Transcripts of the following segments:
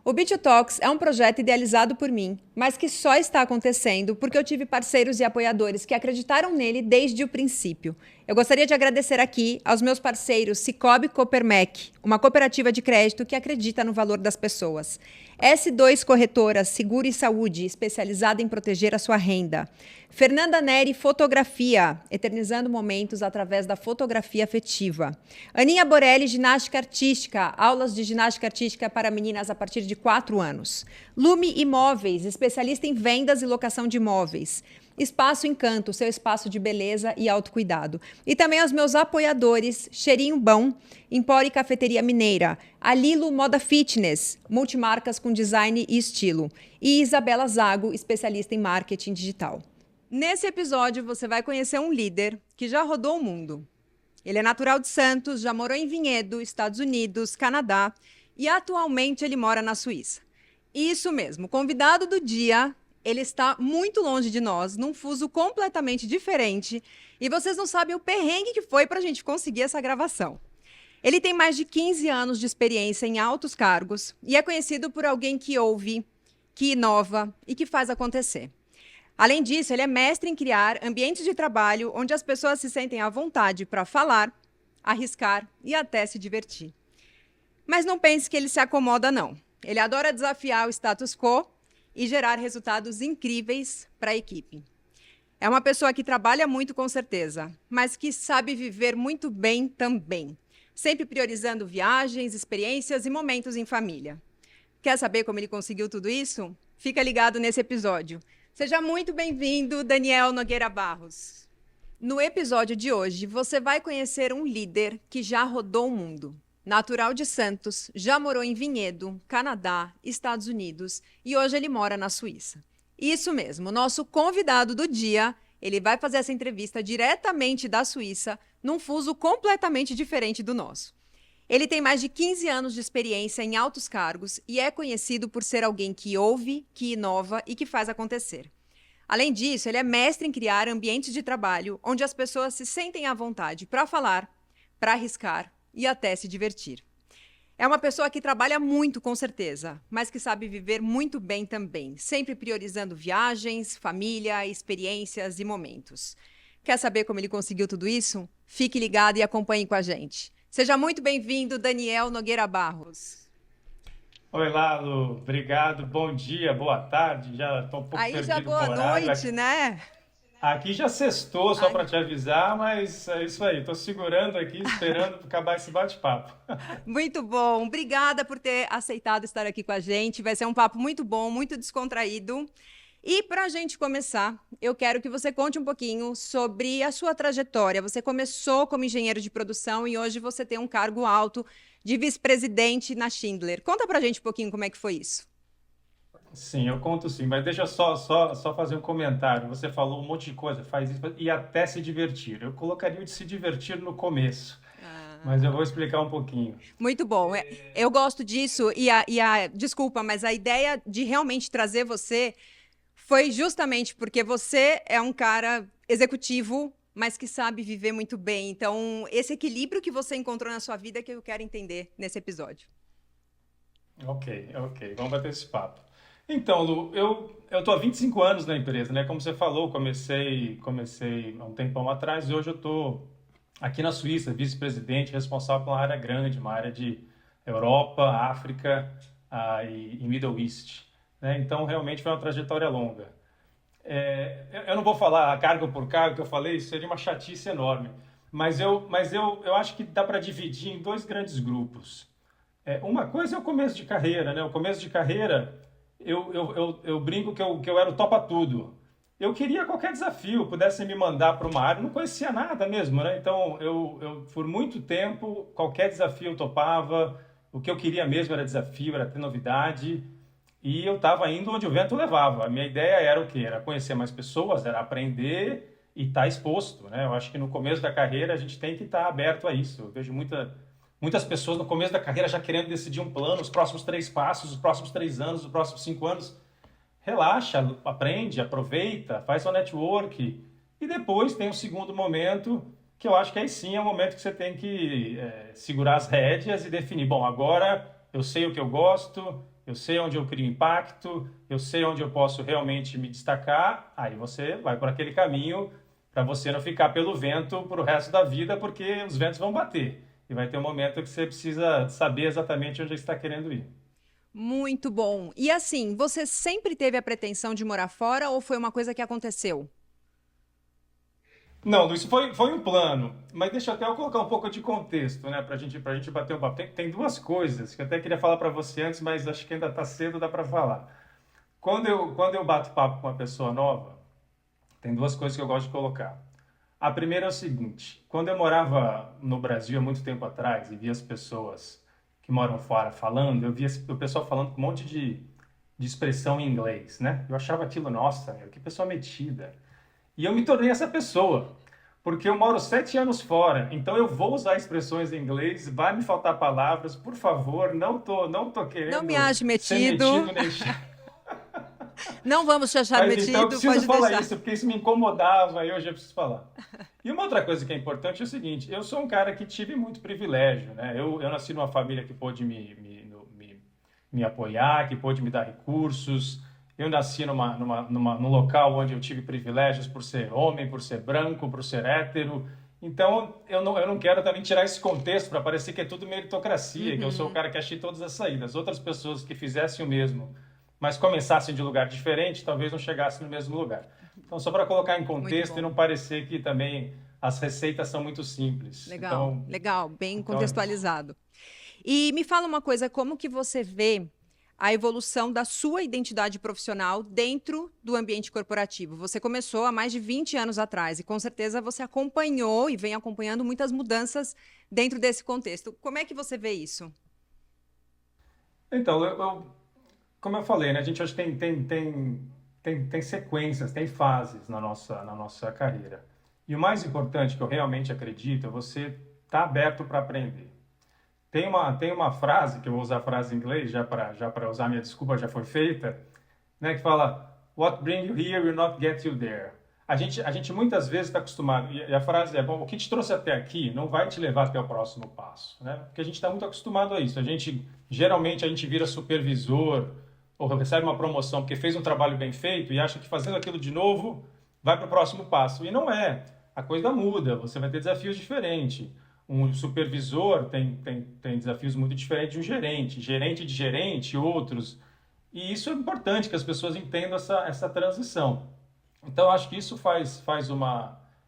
O B2Talks é um projeto idealizado por mim, mas que só está acontecendo porque eu tive parceiros e apoiadores que acreditaram nele desde o princípio. Eu gostaria de agradecer aqui aos meus parceiros Sicoob Coopermac, uma cooperativa de crédito que acredita no valor das pessoas. S2 Corretora, Seguro e Saúde, especializada em proteger a sua renda. Fernanda Neri Fotografia, eternizando momentos através da fotografia afetiva. Aninha Borelli, Ginástica Artística, aulas de ginástica artística para meninas a partir de 4 anos. Lume Imóveis, especialista em vendas e locação de imóveis. Espaço Encanto, seu espaço de beleza e autocuidado. E também aos meus apoiadores, Cheirinho Bom, Empório e Cafeteria Mineira, Alilo Moda Fitness, multimarcas com design e estilo, e Isabela Zago, especialista em marketing digital. Nesse episódio, você vai conhecer um líder que já rodou o mundo. Ele é natural de Santos, já morou em Vinhedo, Estados Unidos, Canadá, e atualmente ele mora na Suíça. Isso mesmo, o convidado do dia, ele está muito longe de nós, num fuso completamente diferente, e vocês não sabem o perrengue que foi para a gente conseguir essa gravação. Ele tem mais de 15 anos de experiência em altos cargos e é conhecido por alguém que ouve, que inova e que faz acontecer. Além disso, ele é mestre em criar ambientes de trabalho onde as pessoas se sentem à vontade para falar, arriscar e até se divertir. Mas não pense que ele se acomoda, não. Ele adora desafiar o status quo e gerar resultados incríveis para a equipe. É uma pessoa que trabalha muito, com certeza, mas que sabe viver muito bem também, sempre priorizando viagens, experiências e momentos em família. Quer saber como ele conseguiu tudo isso? Fica ligado nesse episódio. Seja muito bem-vindo, Daniel Nogueira Barros. No episódio de hoje, você vai conhecer um líder que já rodou o mundo. Natural de Santos, já morou em Vinhedo, Canadá, Estados Unidos e hoje ele mora na Suíça. Isso mesmo, nosso convidado do dia, ele vai fazer essa entrevista diretamente da Suíça, num fuso completamente diferente do nosso. Ele tem mais de 15 anos de experiência em altos cargos e é conhecido por ser alguém que ouve, que inova e que faz acontecer. Além disso, ele é mestre em criar ambientes de trabalho onde as pessoas se sentem à vontade para falar, para arriscar e até se divertir. É uma pessoa que trabalha muito, com certeza, mas que sabe viver muito bem também, sempre priorizando viagens, família, experiências e momentos. Quer saber como ele conseguiu tudo isso? Fique ligado e acompanhe com a gente. Seja muito bem-vindo, Daniel Nogueira Barros. Oi, Lalo. Obrigado. Bom dia, boa tarde. Já estou um pouco Aí já perdido com boa o horário. noite, né? Aqui já sextou, só Ai, para te avisar, mas é isso aí. Estou segurando aqui, esperando acabar esse bate-papo. muito bom. Obrigada por ter aceitado estar aqui com a gente. Vai ser um papo muito bom, muito descontraído. E para a gente começar, eu quero que você conte um pouquinho sobre a sua trajetória. Você começou como engenheiro de produção e hoje você tem um cargo alto de vice-presidente na Schindler. Conta para a gente um pouquinho como é que foi isso. Sim, eu conto sim, mas deixa só fazer um comentário. Você falou um monte de coisa, faz isso e até se divertir. Eu colocaria o de se divertir no começo, mas eu vou explicar um pouquinho. Muito bom. Eu gosto disso desculpa, mas a ideia de realmente trazer você foi justamente porque você é um cara executivo, mas que sabe viver muito bem. Então, esse equilíbrio que você encontrou na sua vida é que eu quero entender nesse episódio. Ok. Vamos bater esse papo. Então, Lu, eu tô há 25 anos na empresa, né? Como você falou, comecei há um tempão atrás e hoje eu tô aqui na Suíça, vice-presidente, responsável por uma área grande, uma área de Europa, África, e Middle East, né? Então, realmente foi uma trajetória longa. Eu não vou falar cargo por cargo que eu falei, isso seria uma chatice enorme. Mas eu acho que dá para dividir em dois grandes grupos. Uma coisa é o começo de carreira, né? O começo de carreira, eu brinco que eu era o topa-tudo. Eu queria qualquer desafio, pudesse me mandar para uma área, não conhecia nada mesmo, né? Então, por muito tempo, qualquer desafio eu topava. O que eu queria mesmo era desafio, era ter novidade. E eu estava indo onde o vento levava. A minha ideia era o quê? Era conhecer mais pessoas, era aprender e estar exposto, né? Eu acho que no começo da carreira a gente tem que estar aberto a isso. Eu vejo Muitas pessoas no começo da carreira já querendo decidir um plano, os próximos 3 passos, os próximos 3 anos, os próximos 5 anos. Relaxa, aprende, aproveita, faz seu network. E depois tem um segundo momento, que eu acho que aí sim é o momento que você tem que segurar as rédeas e definir, bom, agora eu sei o que eu gosto, eu sei onde eu crio impacto, eu sei onde eu posso realmente me destacar, aí você vai por aquele caminho para você não ficar pelo vento para o resto da vida, porque os ventos vão bater. E vai ter um momento que você precisa saber exatamente onde você está querendo ir. Muito bom. E assim, você sempre teve a pretensão de morar fora ou foi uma coisa que aconteceu? Não, isso foi um plano, mas deixa até eu colocar um pouco de contexto, né, pra gente bater um papo. Tem duas coisas que eu até queria falar para você antes, mas acho que ainda está cedo, dá para falar. Quando eu bato papo com uma pessoa nova, tem duas coisas que eu gosto de colocar. A primeira é o seguinte: quando eu morava no Brasil há muito tempo atrás e via as pessoas que moram fora falando, eu via o pessoal falando com um monte de expressão em inglês, né? Eu achava aquilo, nossa, meu, que pessoa metida. E eu me tornei essa pessoa, porque eu moro 7 anos fora, então eu vou usar expressões em inglês, vai me faltar palavras, por favor, não tô Não me querendo ache ser metido. metido nem. Não vamos te achar Mas então eu metido, preciso pode falar deixar. isso, porque isso me incomodava e hoje eu preciso falar. E uma outra coisa que é importante é o seguinte: eu sou um cara que tive muito privilégio, né? Eu nasci numa família que pôde me apoiar, que pôde me dar recursos. Eu nasci num local onde eu tive privilégios por ser homem, por ser branco, por ser hétero. Então, eu não quero também tirar esse contexto para parecer que é tudo meritocracia, que eu sou o Uhum. cara que achei todas as saídas. Outras pessoas que fizessem o mesmo, mas começassem de lugar diferente, talvez não chegassem no mesmo lugar. Então, só para colocar em Muito contexto e bom. não parecer que também as receitas são muito simples. Legal, legal, bem Então contextualizado. E me fala uma coisa, como que você vê a evolução da sua identidade profissional dentro do ambiente corporativo? Você começou há mais de 20 anos atrás e com certeza você acompanhou e vem acompanhando muitas mudanças dentro desse contexto. Como é que você vê isso? então como eu falei, né, a gente hoje tem sequências, tem fases na nossa carreira. E o mais importante que eu realmente acredito é você estar aberto para aprender. Tem uma frase, que eu vou usar a frase em inglês, já para usar minha desculpa, já foi feita, né, que fala: What bring you here will not get you there. A gente muitas vezes está acostumado, e a frase é: bom, o que te trouxe até aqui não vai te levar até o próximo passo, né? Porque a gente está muito acostumado a isso. Geralmente, a gente vira supervisor ou recebe uma promoção porque fez um trabalho bem feito e acha que fazendo aquilo de novo vai para o próximo passo. E não é. A coisa muda, você vai ter desafios diferentes. Um supervisor tem desafios muito diferentes de um gerente de gerente, outros. E isso é importante que as pessoas entendam essa transição. Então, eu acho que isso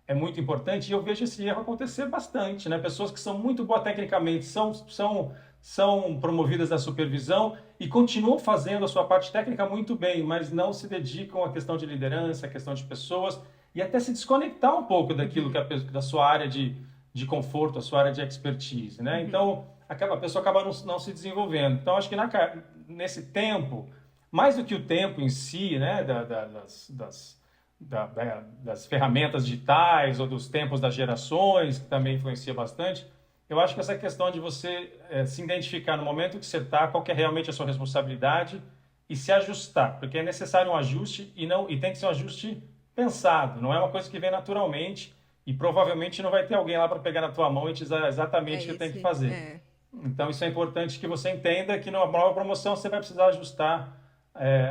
é muito importante e eu vejo esse erro acontecer bastante, né? Pessoas que são muito boas tecnicamente são promovidas à supervisão e continuam fazendo a sua parte técnica muito bem, mas não se dedicam à questão de liderança, à questão de pessoas e até se desconectar um pouco daquilo Uhum, da sua área de conforto, a sua área de expertise, né? uhum. Então, a pessoa acaba não se desenvolvendo. Então, acho que nesse tempo, mais do que o tempo em si, né, das ferramentas digitais ou dos tempos das gerações, que também influencia bastante, eu acho que essa questão de você se identificar no momento que você está, qual que é realmente a sua responsabilidade e se ajustar, porque é necessário um ajuste e tem que ser um ajuste pensado, não é uma coisa que vem naturalmente e provavelmente não vai ter alguém lá para pegar na tua mão e te dizer É exatamente o que tem que esse, fazer. é. Então, isso é importante que você entenda que numa nova promoção você vai precisar ajustar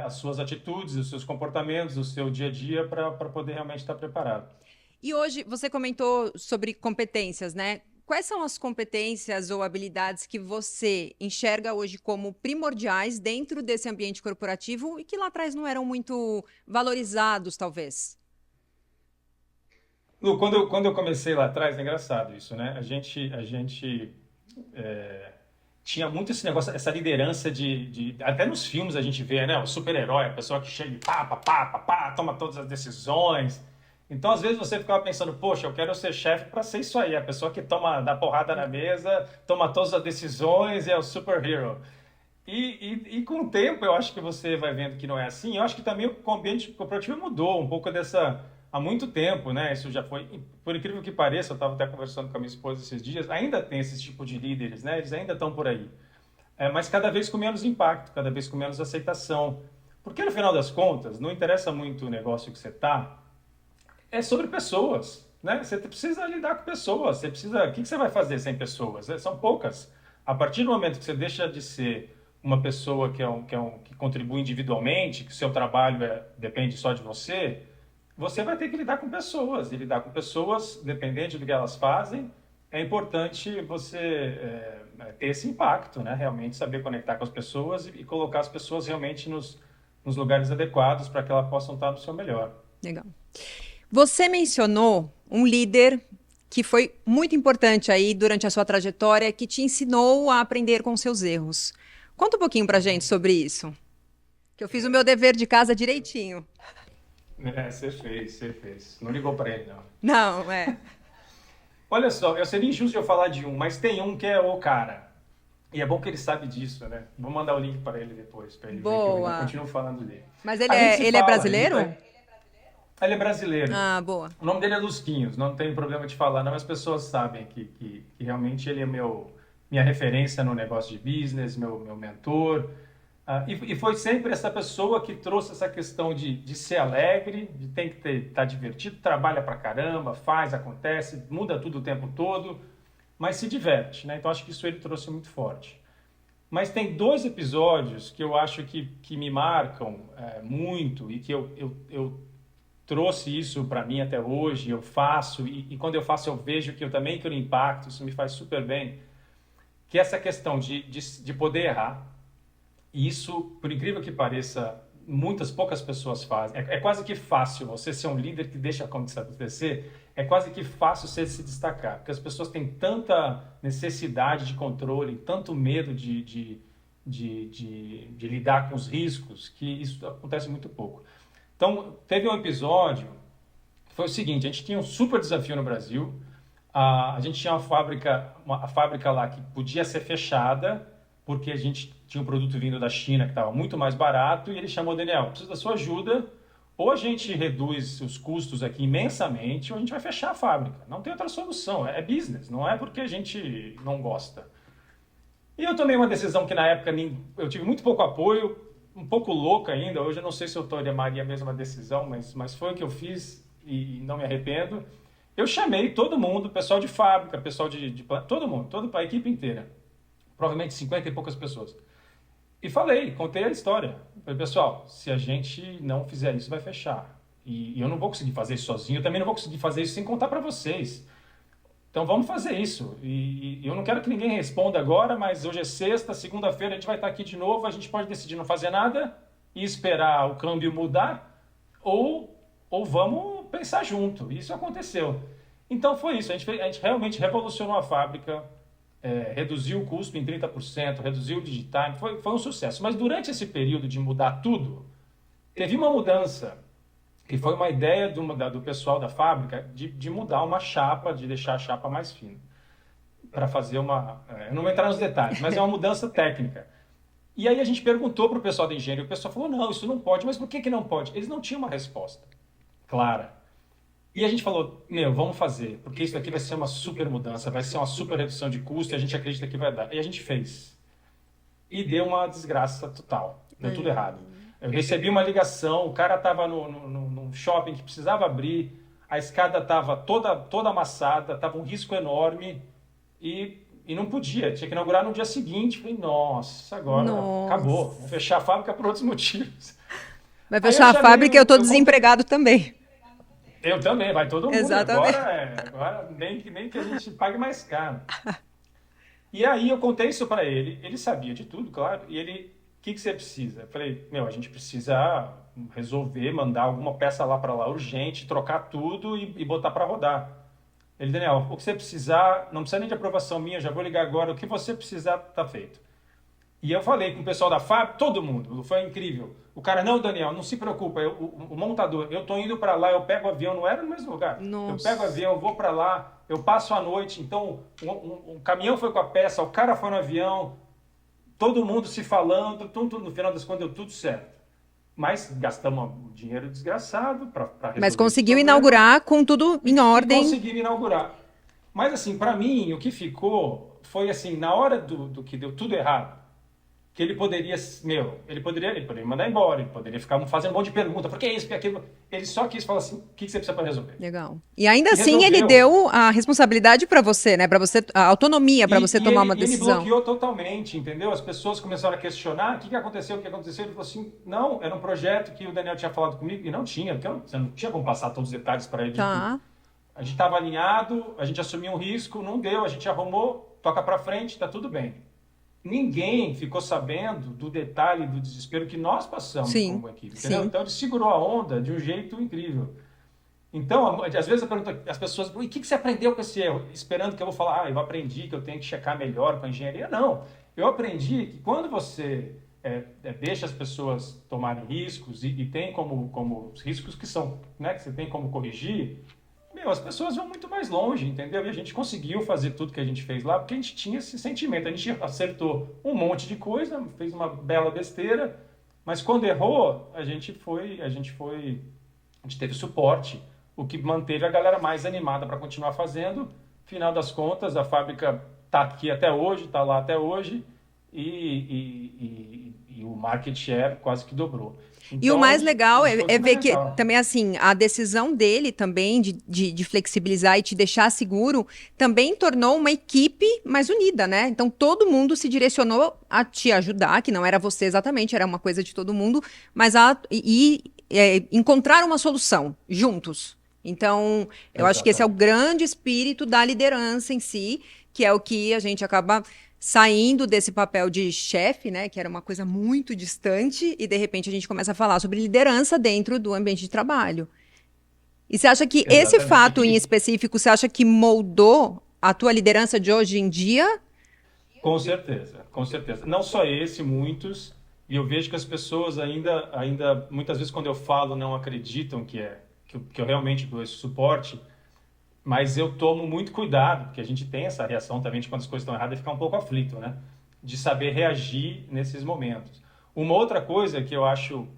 as suas atitudes, os seus comportamentos, o seu dia a dia para poder realmente estar preparado. E hoje você comentou sobre competências, né? Quais são as competências ou habilidades que você enxerga hoje como primordiais dentro desse ambiente corporativo e que lá atrás não eram muito valorizados, talvez? Lu, quando eu comecei lá atrás, é engraçado isso, né? A gente tinha muito esse negócio, essa liderança até nos filmes a gente vê, né? O super-herói, a pessoa que chega e pá, toma todas as decisões. Então, às vezes você ficava pensando, poxa, eu quero ser chefe para ser isso aí, a pessoa que dá porrada na mesa, toma todas as decisões e é o super-hero. E com o tempo eu acho que você vai vendo que não é assim. Eu acho que também o ambiente corporativo mudou um pouco há muito tempo, né? Isso já foi, por incrível que pareça, eu estava até conversando com a minha esposa esses dias, ainda tem esse tipo de líderes, né? Eles ainda estão por aí. Mas cada vez com menos impacto, cada vez com menos aceitação. Porque no final das contas, não interessa muito o negócio que você está, é sobre pessoas, né? Você precisa lidar com pessoas, você precisa... O que você vai fazer sem pessoas? São poucas. A partir do momento que você deixa de ser uma pessoa que contribui individualmente, que o seu trabalho depende só de você, você vai ter que lidar com pessoas. E lidar com pessoas, dependente do que elas fazem, é importante você ter esse impacto, né? Realmente saber conectar com as pessoas e colocar as pessoas realmente nos lugares adequados para que elas possam estar no seu melhor. Legal. Você mencionou um líder que foi muito importante aí durante a sua trajetória, que te ensinou a aprender com seus erros. Conta um pouquinho pra gente sobre isso. Que eu fiz o meu dever de casa direitinho. Você fez, você fez. Não ligou para ele, não. Não, é. Olha só, eu seria injusto eu falar de um, mas tem um que é o cara. E é bom que ele sabe disso, né? Vou mandar o link para ele depois, para ele ver que eu ainda Boa. continuo falando dele. Mas A gente se ele é fala, brasileiro? ele é brasileiro. Ah, boa. O nome dele é Lusquinhos, não tem problema de falar, não, as pessoas sabem que realmente ele é minha referência no negócio de business, meu mentor. E foi sempre essa pessoa que trouxe essa questão de ser alegre, de tem que estar divertido, trabalha pra caramba, faz, acontece, muda tudo o tempo todo, mas se diverte, né? Então acho que isso ele trouxe muito forte. Mas tem 2 episódios que eu acho que me marcam muito e que eu trouxe isso para mim até hoje, eu faço, e quando eu faço eu vejo que eu também quero impacto, isso me faz super bem, que é essa questão de poder errar. E isso, por incrível que pareça, poucas pessoas fazem. É quase que fácil você ser um líder que deixa acontecer, é quase que fácil você se destacar, porque as pessoas têm tanta necessidade de controle, tanto medo de lidar com os riscos, que isso acontece muito pouco. Então, teve um episódio que foi o seguinte, a gente tinha um super desafio no Brasil, a gente tinha a fábrica lá que podia ser fechada, porque a gente tinha um produto vindo da China que estava muito mais barato, e ele chamou: Daniel, preciso da sua ajuda, ou a gente reduz os custos aqui imensamente, ou a gente vai fechar a fábrica. Não tem outra solução, é business, não é porque a gente não gosta. E eu tomei uma decisão que na época eu tive muito pouco apoio, um pouco louca ainda, hoje eu não sei se eu tomaria a mesma decisão, mas foi o que eu fiz e não me arrependo. Eu chamei todo mundo, pessoal de fábrica, pessoal todo mundo, toda a equipe inteira, provavelmente 50 e poucas pessoas. E contei a história. Falei: pessoal, se a gente não fizer isso, vai fechar. E eu não vou conseguir fazer isso sozinho, eu também não vou conseguir fazer isso sem contar para vocês. Então vamos fazer isso. E eu não quero que ninguém responda agora, mas hoje é sexta, segunda-feira a gente vai estar aqui de novo, a gente pode decidir não fazer nada e esperar o câmbio mudar, ou vamos pensar junto. Isso aconteceu. Então foi isso, a gente realmente revolucionou a fábrica, reduziu o custo em 30%, reduziu o lead time, foi um sucesso. Mas durante esse período de mudar tudo, teve uma mudança, que foi uma ideia do pessoal da fábrica de mudar uma chapa, de deixar a chapa mais fina, para fazer eu não vou entrar nos detalhes, mas é uma mudança técnica. E aí a gente perguntou para o pessoal da engenharia, o pessoal falou: não, isso não pode. Mas por que não pode? Eles não tinham uma resposta clara. E a gente falou: vamos fazer, porque isso aqui vai ser uma super mudança, vai ser uma super redução de custo e a gente acredita que vai dar. E a gente fez. E deu uma desgraça total. Deu tudo errado. Eu recebi uma ligação, o cara estava num shopping que precisava abrir, a escada estava toda amassada, estava um risco enorme e não podia. Tinha que inaugurar no dia seguinte. Falei: nossa, agora acabou. Vou fechar a fábrica por outros motivos. Vai fechar a fábrica e eu estou desempregado também. Eu também, vai todo mundo. Exatamente. Agora nem que a gente pague mais caro. E aí eu contei isso para ele sabia de tudo, claro, e ele: o que você precisa? Eu falei: a gente precisa resolver, mandar alguma peça lá para lá urgente, trocar tudo e botar para rodar. Ele: Daniel, o que você precisar, não precisa nem de aprovação minha, já vou ligar agora, o que você precisar tá feito. E eu falei com o pessoal da fábrica, todo mundo, foi incrível. O cara: não, Daniel, não se preocupa, o montador, eu tô indo para lá, eu pego o avião, não era no mesmo lugar. Nossa. Eu pego o avião, eu vou para lá, eu passo a noite, então um caminhão foi com a peça, o cara foi no avião, todo mundo se falando, tudo, no final das contas deu tudo certo. mas gastamos um dinheiro desgraçado para Mas resolver esse conseguiu problema inaugurar com tudo em e ordem. conseguimos inaugurar. Mas, assim, para mim, o que ficou foi, assim, na hora do que deu tudo errado, que ele poderia, ele poderia mandar embora, ele poderia ficar fazendo um monte de pergunta, por que isso, por que aquilo? Ele só quis falar assim, o que você precisa para resolver? Legal. E ainda E assim ele resolveu. deu a responsabilidade para você, né? Para você, a autonomia para você tomar uma Ele decisão. bloqueou totalmente, entendeu? As pessoas começaram a questionar o que aconteceu, o que aconteceu. Ele falou assim: não, era um projeto que o Daniel tinha falado comigo, e não tinha, porque você não tinha como passar todos os detalhes para ele de tudo. Tá. A gente estava alinhado, a gente assumiu um risco, não deu, a gente arrumou, toca para frente, tá tudo bem. Ninguém ficou sabendo do detalhe, do desespero que nós passamos Sim. como equipe, entendeu? Sim. Então ele segurou a onda de um jeito incrível. Então, às vezes eu pergunto às pessoas, e o que você aprendeu com esse erro? Esperando que eu vou falar, eu aprendi que eu tenho que checar melhor com a engenharia. Não, eu aprendi que quando você deixa as pessoas tomarem riscos e tem como os riscos que são, né, que você tem como corrigir, as pessoas vão muito mais longe, entendeu? E a gente conseguiu fazer tudo que a gente fez lá porque a gente tinha esse sentimento. A gente acertou um monte de coisa, fez uma bela besteira, mas quando errou, a gente teve suporte, o que manteve a galera mais animada para continuar fazendo. Final das contas, a fábrica está aqui até hoje, está lá até hoje, e o market share quase que dobrou. E o mais Então, legal isso foi é ver que fundamental. também, assim, a decisão dele também de flexibilizar e te deixar seguro também tornou uma equipe mais unida, né? Então todo mundo se direcionou a te ajudar, que não era você exatamente, era uma coisa de todo mundo, mas encontrar uma solução juntos. Então, eu acho que esse é o Exatamente. grande espírito da liderança em si, que é o que a gente acaba saindo desse papel de chefe, né, que era uma coisa muito distante, e de repente a gente começa a falar sobre liderança dentro do ambiente de trabalho. E você acha que esse Exatamente. fato em específico, você acha que moldou a tua liderança de hoje em dia? Com certeza, com certeza. Não só esse, muitos. E eu vejo que as pessoas ainda muitas vezes quando eu falo não acreditam que eu realmente dou esse suporte, mas eu tomo muito cuidado, porque a gente tem essa reação também de quando as coisas estão erradas e ficar um pouco aflito, né? De saber reagir nesses momentos. Uma outra coisa que eu acho,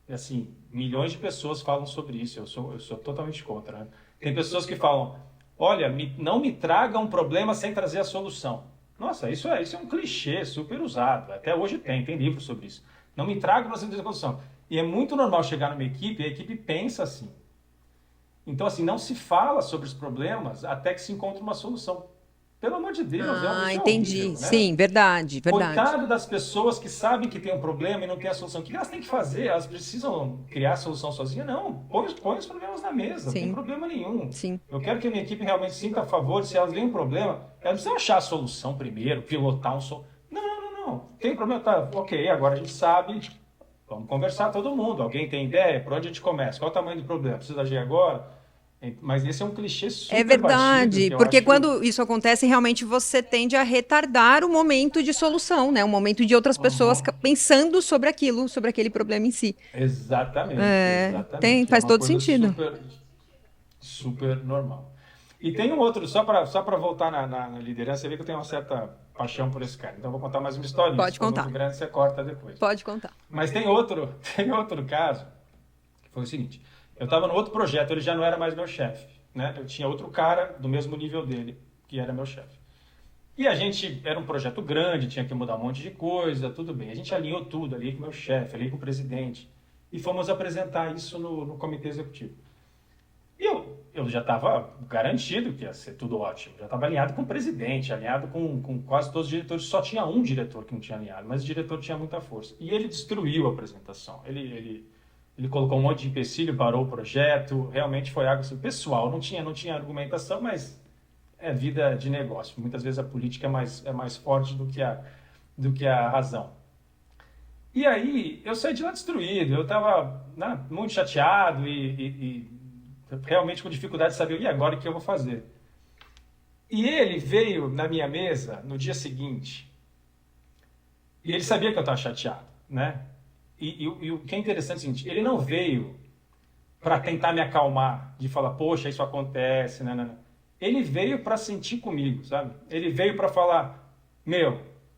assim, milhões de pessoas falam sobre isso, eu sou totalmente contra, né? Tem pessoas que falam, olha, não me traga um problema sem trazer a solução. Nossa, isso é um clichê super usado, até hoje tem livro sobre isso. Não me traga uma sem trazer a solução. E é muito normal chegar numa equipe e a equipe pensa assim. Então, assim, não se fala sobre os problemas até que se encontre uma solução. Pelo amor de Deus, Ah, isso é entendi. horrível, né? Sim, verdade, verdade. Coitado das pessoas que sabem que tem um problema e não tem a solução. O que elas têm que fazer? Elas precisam criar a solução sozinha? Não. Põe os problemas na mesa, não tem Sim, problema nenhum. sim. Eu quero que a minha equipe realmente sinta a favor. Se elas veem um problema, elas precisam achar a solução primeiro, pilotar um som. Não, não, não, não. Tem problema? Tá, ok, agora a gente sabe. Vamos conversar todo mundo. Alguém tem ideia? Por onde a gente começa? Qual o tamanho do problema? Precisa agir agora? Mas esse é um clichê É super batido verdade, que eu porque acho. quando isso acontece, realmente você tende a retardar o momento de solução, né? O momento de outras pessoas Uhum. pensando sobre aquilo, sobre aquele problema em si. Exatamente, É, exatamente. É faz uma todo coisa sentido. super normal. E tem um outro, só para voltar na liderança, você vê que eu tenho uma certa paixão por esse cara. Então eu vou contar mais uma historinha. Se Pode for muito contar. grande, você corta depois. Pode contar. Mas tem outro, tem outro caso, que foi o seguinte. Eu estava no outro projeto, ele já não era mais meu chefe, né? Eu tinha outro cara do mesmo nível dele, que era meu chefe. E a gente, era um projeto grande, tinha que mudar um monte de coisa, tudo bem. A gente alinhou tudo ali com o meu chefe, ali com o presidente. E fomos apresentar isso no comitê executivo. E eu já estava garantido que ia ser tudo ótimo. Já estava alinhado com o presidente, alinhado com quase todos os diretores. Só tinha um diretor que não tinha alinhado, mas o diretor tinha muita força. E ele destruiu a apresentação. Ele colocou um monte de empecilho, parou o projeto. Realmente foi algo assim, pessoal. Não tinha argumentação, mas é vida de negócio. Muitas vezes a política é mais forte do que a razão. E aí eu saí de lá destruído. Eu estava, né, muito chateado e realmente com dificuldade de saber, e agora o que eu vou fazer? E ele veio na minha mesa no dia seguinte, e ele sabia que eu estava chateado, né? E o que é interessante é o seguinte, ele não veio para tentar me acalmar, de falar, poxa, isso acontece, né, né, né. Ele veio para sentir comigo, sabe? Ele veio para falar,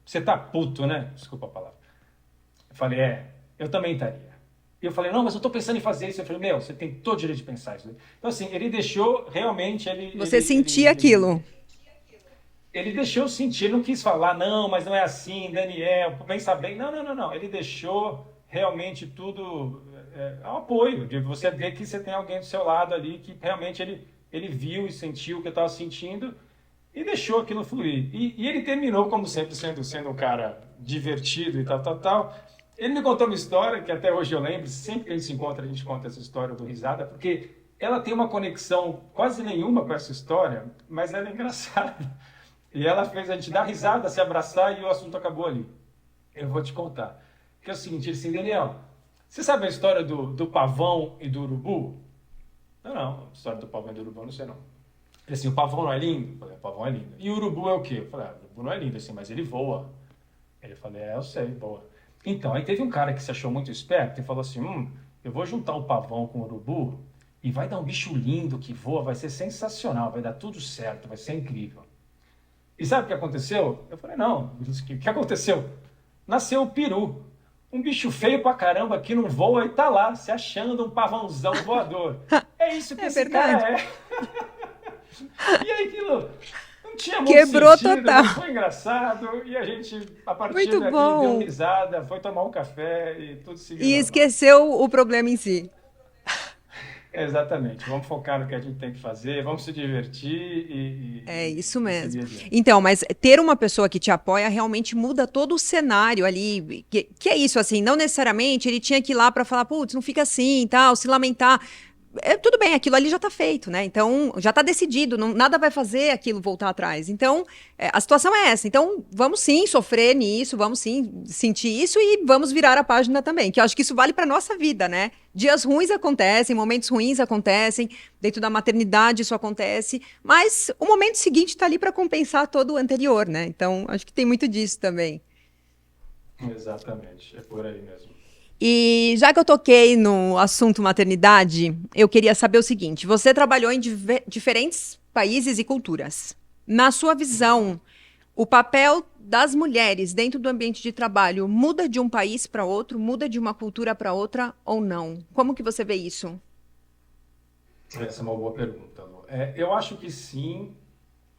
você tá puto, né? Desculpa a palavra. Eu falei, eu também estaria. E eu falei, não, mas eu estou pensando em fazer isso. Eu falei, meu, você tem todo o direito de pensar isso. Então, assim, ele deixou realmente, Você sentia aquilo. ele deixou eu sentir, ele não quis falar, não, mas não é assim, Daniel, pensa bem. Não, não, não, não. Ele deixou realmente tudo ao apoio, de você ver que você tem alguém do seu lado ali que realmente ele viu e sentiu o que eu estava sentindo e deixou aquilo fluir. E ele terminou, como sempre, sendo um cara divertido e tal, tal, tal. Ele me contou uma história que até hoje eu lembro, sempre que a gente se encontra, a gente conta essa história do risada, porque ela tem uma conexão quase nenhuma com essa história, mas ela é engraçada. E ela fez a gente dar risada, se abraçar e o assunto acabou ali. Eu vou te contar. Que é o seguinte, ele disse, Daniel, você sabe a história do pavão e do urubu? Não, não, a história do pavão e do urubu eu não sei não. Ele assim, o pavão não é lindo? Eu falei, o pavão é lindo. E o urubu é o quê? Eu falei, o urubu não é lindo assim, mas ele voa. Ele falou, eu sei, boa. Então, aí teve um cara que se achou muito esperto e falou assim, eu vou juntar o pavão com o urubu e vai dar um bicho lindo que voa, vai ser sensacional, vai dar tudo certo, vai ser incrível. E sabe o que aconteceu? Eu falei, não, o que aconteceu? Nasceu o peru. Um bicho feio pra caramba que não voa e tá lá, se achando um pavãozão voador. É isso que É esse verdade. cara é. E aí aquilo não tinha muito Quebrou sentido, total. mas foi engraçado. E a gente, a partir Muito dali, deu bom. risada, foi tomar um café e tudo seguiu E normal. esqueceu o problema em si. Exatamente. Vamos focar no que a gente tem que fazer, vamos se divertir É isso e mesmo. seguir adiante. Então, mas ter uma pessoa que te apoia realmente muda todo o cenário ali. Que é isso, assim, não necessariamente ele tinha que ir lá para falar, putz, não fica assim, tal, se lamentar. Tudo bem, aquilo ali já está feito, né? Então, já está decidido, nada vai fazer aquilo voltar atrás. Então, a situação é essa. Então, vamos sim sofrer nisso, vamos sim sentir isso e vamos virar a página também, que eu acho que isso vale para nossa vida, né? Dias ruins acontecem, momentos ruins acontecem, dentro da maternidade isso acontece, mas o momento seguinte está ali para compensar todo o anterior, né? Então, acho que tem muito disso também. Exatamente, é por aí mesmo. E já que eu toquei no assunto maternidade, eu queria saber o seguinte: você trabalhou em diferentes países e culturas. Na sua visão, o papel das mulheres dentro do ambiente de trabalho muda de um país para outro, muda de uma cultura para outra ou não? Como que você vê isso? Essa é uma boa pergunta, Lu. Eu acho que sim,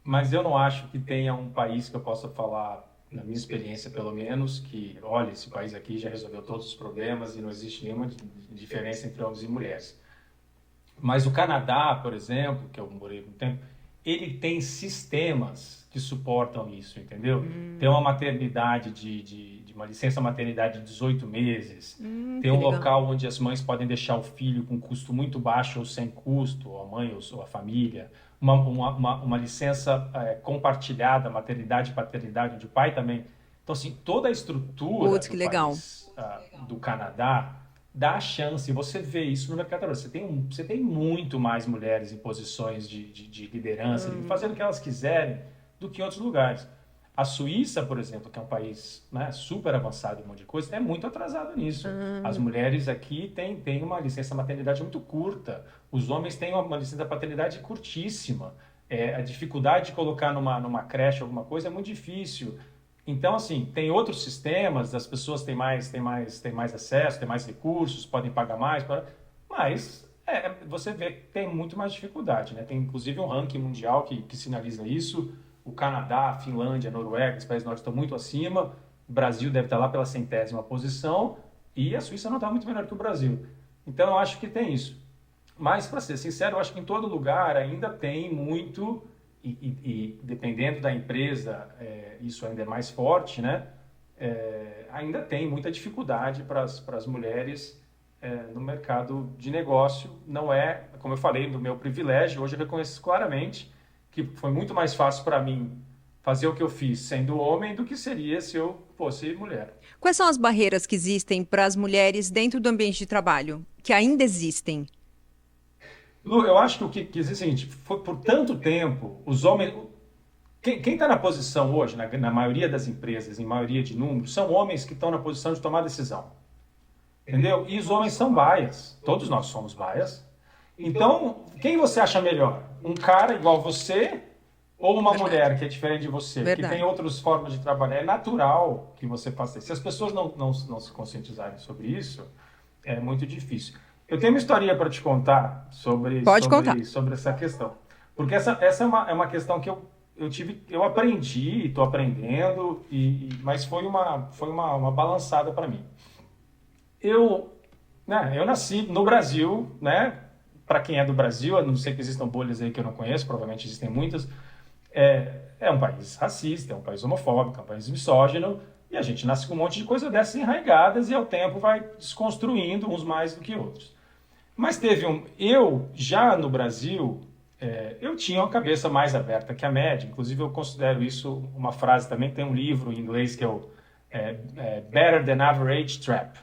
mas eu não acho que tenha um país que eu possa falar, na minha experiência pelo menos, que, olha, esse país aqui já resolveu todos os problemas e não existe nenhuma diferença entre homens e mulheres. Mas o Canadá, por exemplo, que eu morei um tempo, ele tem sistemas que suportam isso, entendeu? Tem uma maternidade de uma licença maternidade de 18 meses, tem Que um legal. local onde as mães podem deixar o filho com custo muito baixo ou sem custo, ou a mãe ou a família, uma licença compartilhada, maternidade e paternidade, onde o pai também. Então, assim, toda a estrutura Putz, do que legal. país, do Canadá, dá a chance, você vê isso no mercado trabalho. Você tem muito mais mulheres em posições de liderança, fazendo o que elas quiserem, do que em outros lugares. A Suíça, por exemplo, que é um país, né, super avançado em um monte de coisa, é muito atrasado nisso. As mulheres aqui têm uma licença maternidade muito curta, os homens têm uma licença paternidade curtíssima. A dificuldade de colocar numa creche alguma coisa é muito difícil. Então, assim, tem outros sistemas, as pessoas têm mais acesso, têm mais recursos, podem pagar mais, mas você vê que tem muito mais dificuldade, né? Tem inclusive um ranking mundial que sinaliza isso. O Canadá, a Finlândia, a Noruega, os países nórdicos estão muito acima. O Brasil deve estar lá pela 100ª posição e a Suíça não está muito melhor que o Brasil. Então, eu acho que tem isso. Mas, para ser sincero, eu acho que em todo lugar ainda tem muito, e dependendo da empresa, isso ainda é mais forte, né? Ainda tem muita dificuldade para as mulheres no mercado de negócio. Não é, como eu falei, do meu privilégio, hoje eu reconheço claramente que foi muito mais fácil para mim fazer o que eu fiz sendo homem do que seria se eu fosse mulher. Quais são as barreiras que existem para as mulheres dentro do ambiente de trabalho? Que ainda existem? Lu, eu acho que o que existe é o seguinte, foi por tanto tempo, os homens. Quem está na posição hoje, na maioria das empresas, em maioria de números, são homens que estão na posição de tomar decisão. Entendeu? E os homens são baias. Todos nós somos baias. Então, quem você acha melhor? Um cara igual você ou uma Verdade. mulher que é diferente de você, que tem Verdade. outras formas de trabalhar? É natural que você faça isso. Se as pessoas não se conscientizarem sobre isso, É muito difícil. Eu tenho uma historinha para te contar sobre, Pode contar. sobre, sobre essa questão. Porque essa é uma questão que eu aprendi, estou aprendendo, mas foi uma balançada para mim. Eu, eu nasci no Brasil, né? Para quem é do Brasil, a não sei que existam bolhas aí que eu não conheço, provavelmente existem muitas. É um país racista, é um país homofóbico, é um país misógino, e a gente nasce com um monte de coisa dessas enraigadas e ao tempo vai desconstruindo uns mais do que outros. Mas eu já no Brasil, eu tinha uma cabeça mais aberta que a média, inclusive eu considero isso uma frase também, tem um livro em inglês que é o Better Than Average Trap.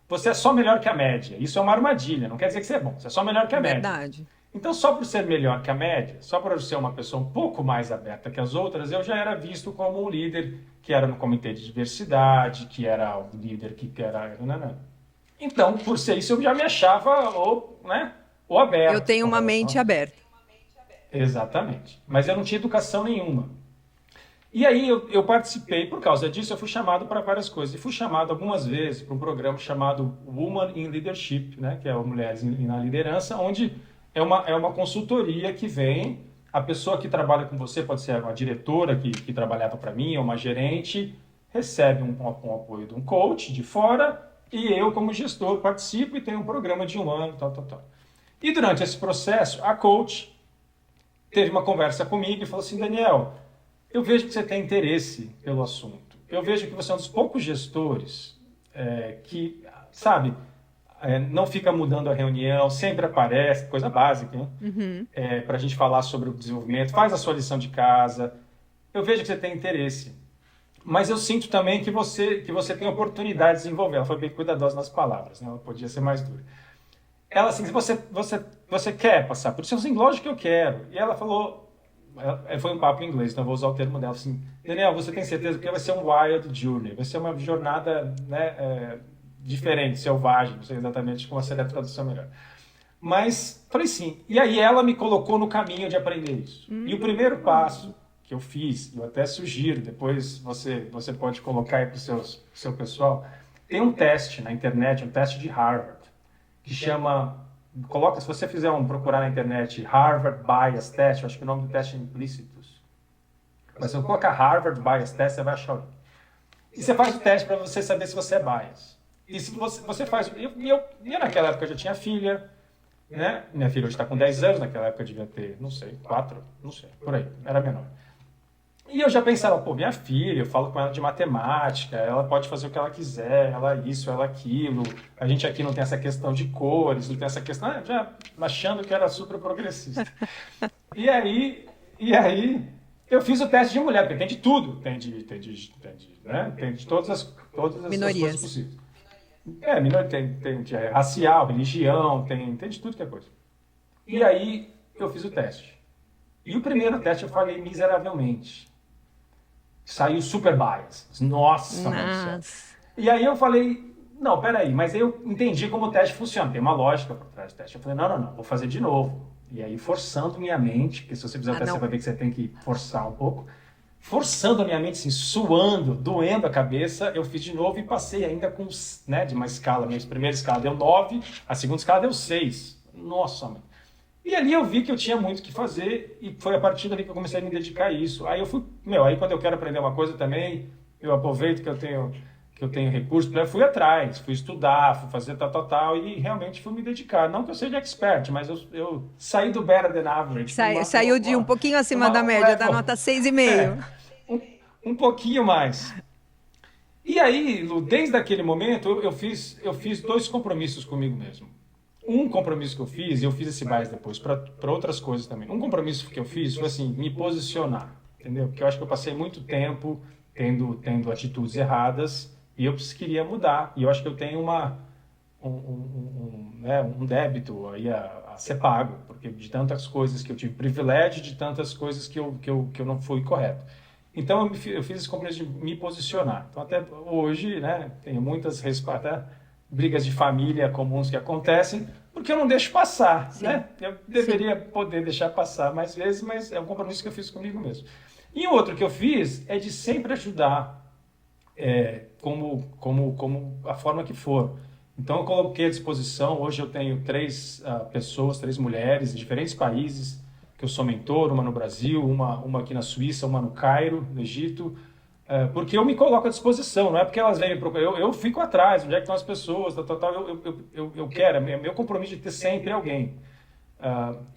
Você é só melhor que a média. Isso é uma armadilha, não quer dizer que você é bom, você é só melhor que a média. Verdade. Então, só por ser melhor que a média, só por eu ser uma pessoa um pouco mais aberta que as outras, eu já era visto como um líder que era no comitê de diversidade, que era o líder que era... Então, por ser isso, eu já me achava o Eu aberto tenho com uma relação a mente isso. aberta. Exatamente. Mas eu não tinha educação nenhuma. E aí eu participei, por causa disso, eu fui chamado para várias coisas. E fui chamado algumas vezes para um programa chamado Woman in Leadership, né, que é o Mulheres na Liderança, onde é uma consultoria que vem, a pessoa que trabalha com você, pode ser uma diretora que trabalhava para mim, ou uma gerente, recebe um apoio de um coach de fora, e eu, como gestor, participo e tenho um programa de um ano, tal, tal, tal. E durante esse processo, a coach teve uma conversa comigo e falou assim, Daniel, eu vejo que você tem interesse pelo assunto. Eu vejo que você é um dos poucos gestores que, sabe, não fica mudando a reunião, sempre aparece, coisa básica, hein? Para a gente falar sobre o desenvolvimento, faz a sua lição de casa. Eu vejo que você tem interesse. Mas eu sinto também que você tem oportunidade de desenvolver. Ela foi bem cuidadosa nas palavras, né? Ela podia ser mais dura. Ela assim, você quer passar por isso? Eu assim, lógico que eu quero. E ela falou, foi um papo em inglês, então eu vou usar o termo dela assim, Daniel, você tem certeza que vai ser um wild journey, vai ser uma jornada, né, diferente, selvagem, não sei exatamente como seria a tradução melhor. Mas, falei sim, e aí ela me colocou no caminho de aprender isso. E o primeiro passo que eu fiz, eu até sugiro, depois você pode colocar aí para o seu pessoal, tem um teste na internet, um teste de Harvard, que chama, se você fizer procurar na internet Harvard Bias Test, eu acho que o nome do teste é Implicitus, mas se você colocar Harvard Bias Test, você vai achar o link. E você faz o teste para você saber se você é bias. E se você faz... Eu naquela época já tinha filha, né? Minha filha hoje está com 10 anos, naquela época eu devia ter, não sei, 4, não sei, por aí, era menor. E eu já pensava, pô, minha filha, eu falo com ela de matemática, ela pode fazer o que ela quiser, ela isso, ela aquilo. A gente aqui não tem essa questão de cores, não tem essa questão, já achando que era super progressista. E aí eu fiz o teste de mulher, porque tem de tudo, tem de todas as coisas Minorias. possíveis. Tem de racial, religião, tem de tudo que é coisa. E aí eu fiz o teste. E o primeiro teste eu falei miseravelmente. Saiu super bias. Nossa, mãe do céu. Nossa. E aí eu falei, não, peraí, mas eu entendi como o teste funciona, tem uma lógica por trás do teste. Eu falei, não, vou fazer de novo. E aí forçando minha mente, porque se você fizer o teste Não. você vai ver que você tem que forçar um pouco. Forçando a minha mente, assim, suando, doendo a cabeça, eu fiz de novo e passei ainda com, né, de uma escala. Minha primeira escala deu 9, a segunda escala deu 6. Nossa, mãe. E ali eu vi que eu tinha muito o que fazer e foi a partir dali que eu comecei a me dedicar a isso. Aí eu fui, aí quando eu quero aprender uma coisa também, eu aproveito que eu tenho recurso, né? Fui atrás, fui estudar, fui fazer tal, e realmente fui me dedicar. Não que eu seja expert, mas eu saí do better than average. Saiu de um pouquinho acima da média, da nota 6,5. Um pouquinho mais. E aí, Lu, desde aquele momento, eu fiz 2 compromissos comigo mesmo. Um compromisso que eu fiz esse bias depois para outras coisas também. Um compromisso que eu fiz foi assim, me posicionar, entendeu? Porque eu acho que eu passei muito tempo tendo atitudes erradas e eu queria mudar. E eu acho que eu tenho um débito aí a ser pago, porque de tantas coisas que eu tive privilégio, de tantas coisas que eu não fui correto. Então eu fiz esse compromisso de me posicionar. Então até hoje, né, tenho muitas até brigas de família comuns que acontecem, porque eu não deixo passar, né? Eu deveria poder deixar passar mais vezes, mas é um compromisso que eu fiz comigo mesmo. E o outro que eu fiz é de sempre ajudar, como a forma que for. Então, eu coloquei à disposição, hoje eu tenho pessoas, 3 mulheres de diferentes países, que eu sou mentor, uma no Brasil, uma aqui na Suíça, uma no Cairo, no Egito, porque eu me coloco à disposição, não é porque elas vêm me procurar, eu fico atrás, onde é que estão as pessoas, tal, tal, tal, eu quero, é meu compromisso de ter sempre alguém.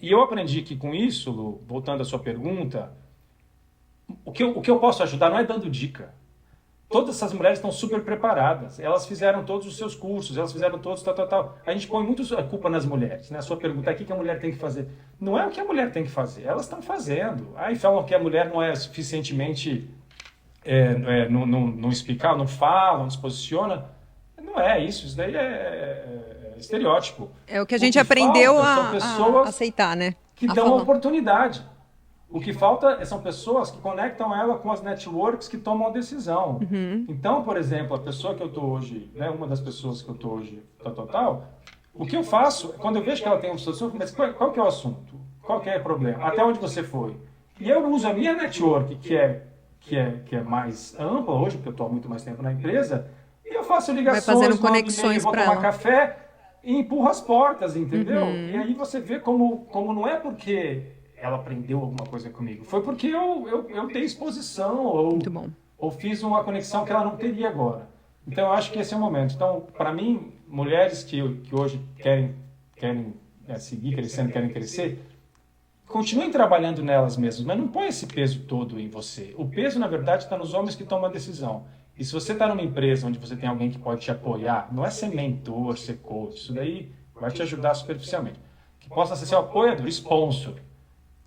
E eu aprendi que com isso, Lu, voltando à sua pergunta, o que eu posso ajudar não é dando dica. Todas essas mulheres estão super preparadas. Elas fizeram todos os seus cursos, elas fizeram todos, tal, tal, tal. A gente põe muito a culpa nas mulheres, né? A sua pergunta é o que a mulher tem que fazer. Não é o que a mulher tem que fazer, elas estão fazendo. Aí falam que a mulher não é suficientemente, não explica, não fala, não se posiciona. Não é isso, isso daí é estereótipo. É o que a O gente que aprendeu falta são a pessoas aceitar, né? que A dão a falar. oportunidade. O que falta são pessoas que conectam ela com as networks que tomam a decisão. Então, por exemplo, a pessoa que eu estou hoje, né, uma das pessoas que eu estou hoje, o que eu faço, quando eu vejo que ela tem um assunto, mas qual que é o assunto? Qual que é o problema? Até onde você foi? E eu uso a minha network, que é mais ampla hoje, porque eu estou há muito mais tempo na empresa, e eu faço Vai fazendo ligações, mando e-mail, conexões vou para tomar ela. café e empurro as portas, entendeu? E aí você vê como não é porque ela aprendeu alguma coisa comigo, foi porque eu dei exposição Muito bom. ou fiz uma conexão que ela não teria agora. Então eu acho que esse é o momento. Então, para mim, mulheres que hoje querem seguir crescendo, querem crescer, continuem trabalhando nelas mesmas, mas não põe esse peso todo em você. O peso, na verdade, está nos homens que tomam a decisão. E se você está numa empresa onde você tem alguém que pode te apoiar, não é ser mentor, ser coach, isso daí vai te ajudar superficialmente. Que possa ser seu apoiador, sponsor.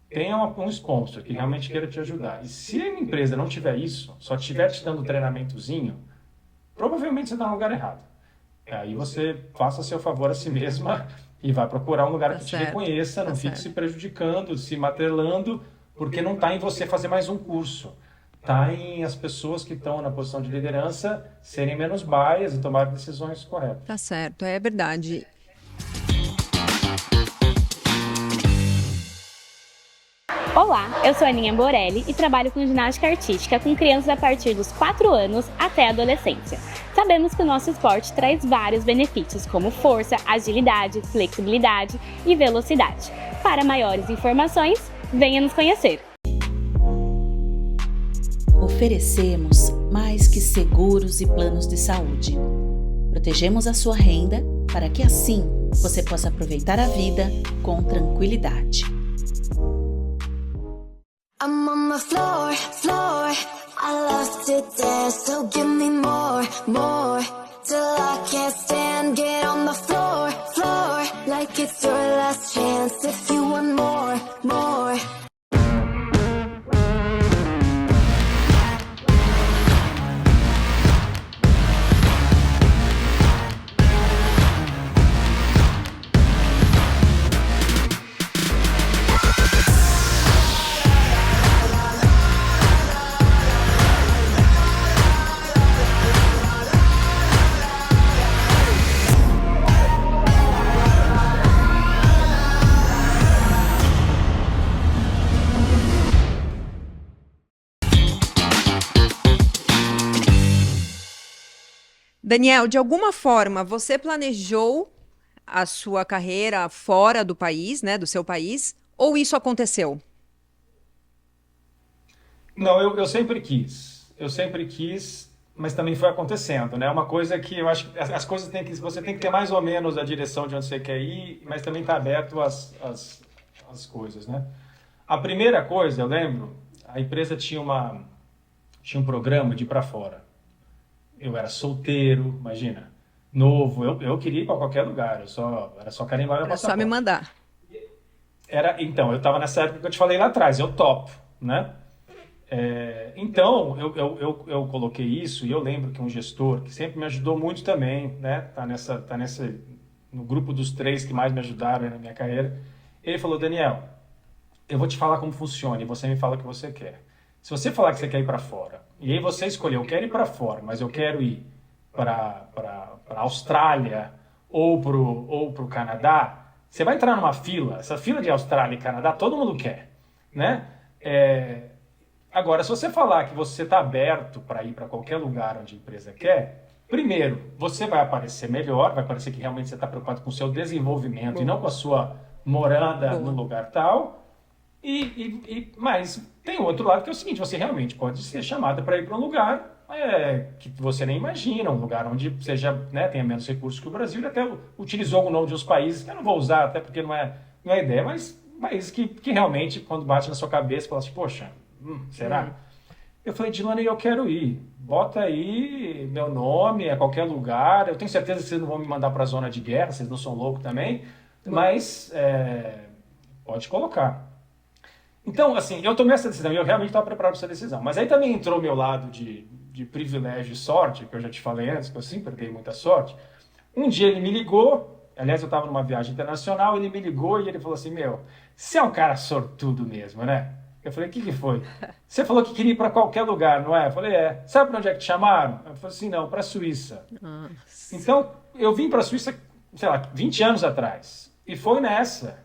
Tenha um sponsor que realmente queira te ajudar. E se a empresa não tiver isso, só estiver te dando um treinamentozinho, provavelmente você está no lugar errado. Aí você faça seu favor a si mesma e vai procurar um lugar Tá que te certo. reconheça, não Tá fique certo. se prejudicando, se martelando, porque não está em você fazer mais um curso. Está em as pessoas que estão na posição de liderança serem menos bias e tomar decisões corretas. Tá certo, é verdade. Olá, eu sou a Aninha Borelli e trabalho com ginástica artística com crianças a partir dos 4 anos até a adolescência. Sabemos que o nosso esporte traz vários benefícios, como força, agilidade, flexibilidade e velocidade. Para maiores informações, venha nos conhecer. Oferecemos mais que seguros e planos de saúde. Protegemos a sua renda para que assim você possa aproveitar a vida com tranquilidade. I'm on my floor, floor. I love to dance, so give me more, more. Till I can't stand, get on the floor, floor. Like it's your last chance, if you want more, more. Daniel, de alguma forma, você planejou a sua carreira fora do país, né, do seu país, ou isso aconteceu? Não, eu sempre quis, mas também foi acontecendo, né? Uma coisa que eu acho que as coisas você tem que ter mais ou menos a direção de onde você quer ir, mas também estar aberto às coisas, né? A primeira coisa, eu lembro, a empresa tinha um programa de ir para fora. Eu era solteiro, imagina, novo, eu queria ir para qualquer lugar, era só carimbar meu Era só me passaporte. mandar. Então, eu estava nessa época que eu te falei lá atrás, eu topo, né? Então, eu coloquei isso e eu lembro que um gestor que sempre me ajudou muito também, né? No grupo dos 3 que mais me ajudaram aí na minha carreira. Ele falou, Daniel, eu vou te falar como funciona e você me fala o que você quer. Se você falar que você quer ir para fora, e aí você escolheu, eu quero ir para fora, mas eu quero ir para a Austrália ou pro Canadá, você vai entrar numa fila, essa fila de Austrália e Canadá, todo mundo quer, né? Agora, se você falar que você está aberto para ir para qualquer lugar onde a empresa quer, Primeiro, você vai aparecer melhor, vai parecer que realmente você está preocupado com o seu desenvolvimento e não com a sua morada no lugar tal. Mas tem o outro lado que é o seguinte, você realmente pode ser chamada para ir para um lugar que você nem imagina, um lugar onde você já, né, tenha menos recursos que o Brasil. Ele até utilizou o nome de uns países que eu não vou usar, até porque não é ideia, mas países que realmente, quando bate na sua cabeça, fala assim, poxa, será? Eu falei, Dilane, eu quero ir. Bota aí meu nome a qualquer lugar. Eu tenho certeza que vocês não vão me mandar para a zona de guerra, vocês não são loucos também, mas pode colocar. Então, assim, eu tomei essa decisão e eu realmente estava preparado para essa decisão. Mas aí também entrou o meu lado de privilégio e sorte, que eu já te falei antes, que eu sempre dei muita sorte. Um dia ele me ligou, aliás, eu estava numa viagem internacional, ele me ligou e ele falou assim, você é um cara sortudo mesmo, né? Eu falei, o que foi? Você falou que queria ir para qualquer lugar, não é? Eu falei, Sabe para onde é que te chamaram? Eu falei assim, não, para a Suíça. Nossa. Então, eu vim para a Suíça, sei lá, 20 anos atrás. E foi nessa.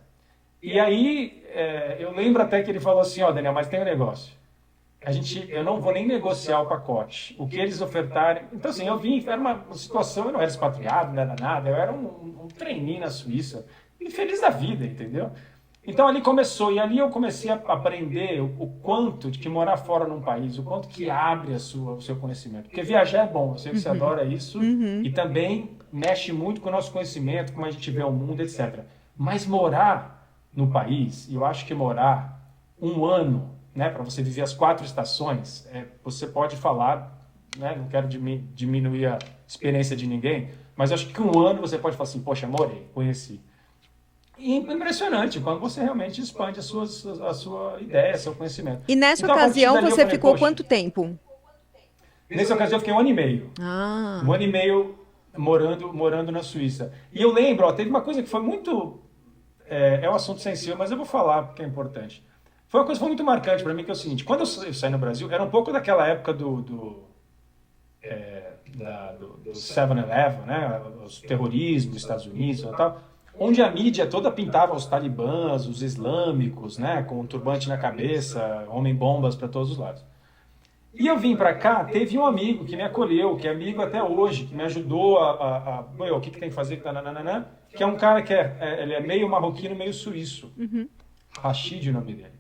E aí, eu lembro até que ele falou assim, Daniel, mas tem um negócio. Eu não vou nem negociar o pacote. O que eles ofertarem... Então, assim, eu vim, era uma situação, eu não era expatriado, não era nada, eu era um trainee na Suíça. E feliz da vida, entendeu? Então ali começou, e ali eu comecei a aprender o quanto de que morar fora num país, o quanto que abre o seu conhecimento. Porque viajar é bom, eu sei que você adora isso, e também mexe muito com o nosso conhecimento, como a gente vê o mundo, etc. Mas morar no país, e eu acho que morar um ano, né, para você viver as 4 estações, você pode falar, né, não quero diminuir a experiência de ninguém, mas acho que um ano você pode falar assim, poxa, morei, conheci. E impressionante quando você realmente expande a sua ideia, seu conhecimento. E nessa ocasião você ficou quanto tempo? Nessa ocasião eu fiquei 1 ano e meio. 1 ano e meio morando na Suíça. E eu lembro, teve uma coisa que foi muito... É um assunto sensível, mas eu vou falar porque é importante. Foi uma coisa que foi muito marcante para mim, que é o seguinte, quando eu saí no Brasil, era um pouco daquela época do 7-Eleven, né? Os terrorismos dos Estados Unidos e tal, onde a mídia toda pintava os talibãs, os islâmicos, né, com um turbante na cabeça, homem-bombas para todos os lados. E eu vim para cá, teve um amigo que me acolheu, que é amigo até hoje, que me ajudou o que tem que fazer, que é um cara que ele é meio marroquino, meio suíço. Rashid, o nome dele.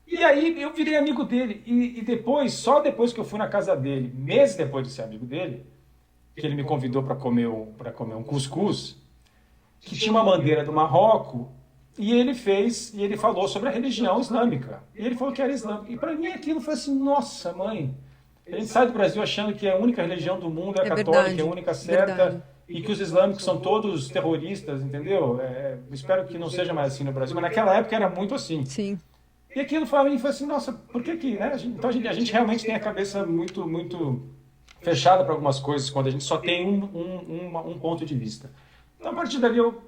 E aí eu virei amigo dele, e depois, só depois que eu fui na casa dele, meses depois de ser amigo dele, que ele me convidou para comer um cuscuz, que tinha uma bandeira do Marrocos, e ele falou sobre a religião islâmica. E ele falou que era islâmico. E para mim aquilo foi assim, nossa, mãe, a gente sai do Brasil achando que a única religião do mundo é a católica, verdade, é a única certa, verdade. E que os islâmicos são todos terroristas, entendeu? Espero que não seja mais assim no Brasil, mas naquela época era muito assim. Sim. E aquilo para mim foi assim, nossa, por que né? Então a gente realmente tem a cabeça muito, muito fechada para algumas coisas, quando a gente só tem um ponto de vista. Então, a partir dali, eu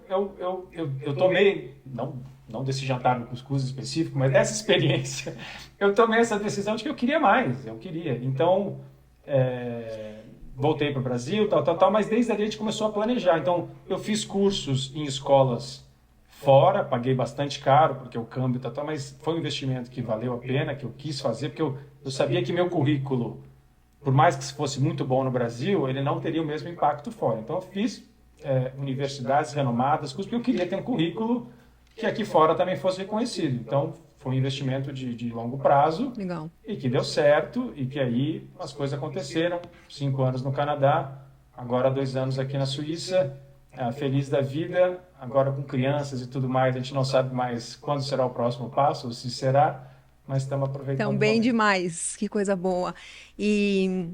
tomei, não desse jantar no cuscuz específico, mas dessa experiência, eu tomei essa decisão de que eu queria mais, Então, voltei para o Brasil, tal, mas desde ali a gente começou a planejar. Então, eu fiz cursos em escolas fora, paguei bastante caro, porque o câmbio, mas foi um investimento que valeu a pena, que eu quis fazer, porque eu sabia que meu currículo, por mais que fosse muito bom no Brasil, ele não teria o mesmo impacto fora. Então, eu fiz universidades renomadas, porque eu queria ter um currículo que aqui fora também fosse reconhecido. Então, foi um investimento de longo prazo. Legal. E que deu certo, e que aí as coisas aconteceram. 5 anos no Canadá, agora 2 anos aqui na Suíça, feliz da vida, agora com crianças e tudo mais. A gente não sabe mais quando será o próximo passo, ou se será, mas estamos aproveitando. Então, bem demais, que coisa boa. E...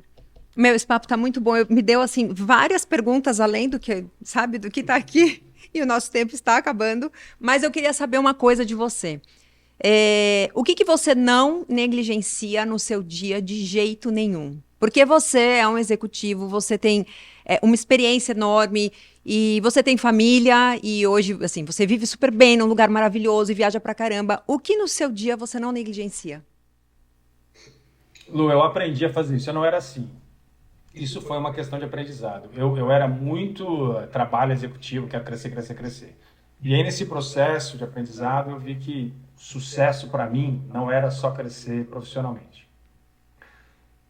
esse papo tá muito bom. Me deu, assim, várias perguntas além do que, sabe, do que tá aqui. E o nosso tempo está acabando. Mas eu queria saber uma coisa de você. O que você não negligencia no seu dia de jeito nenhum? Porque você é um executivo, você tem uma experiência enorme e você tem família e hoje, assim, você vive super bem num lugar maravilhoso e viaja pra caramba. O que no seu dia você não negligencia? Lu, eu aprendi a fazer isso. Eu não era assim. Isso foi uma questão de aprendizado. Eu era muito trabalho executivo, quero crescer, crescer, crescer. E aí, nesse processo de aprendizado, eu vi que sucesso para mim não era só crescer profissionalmente.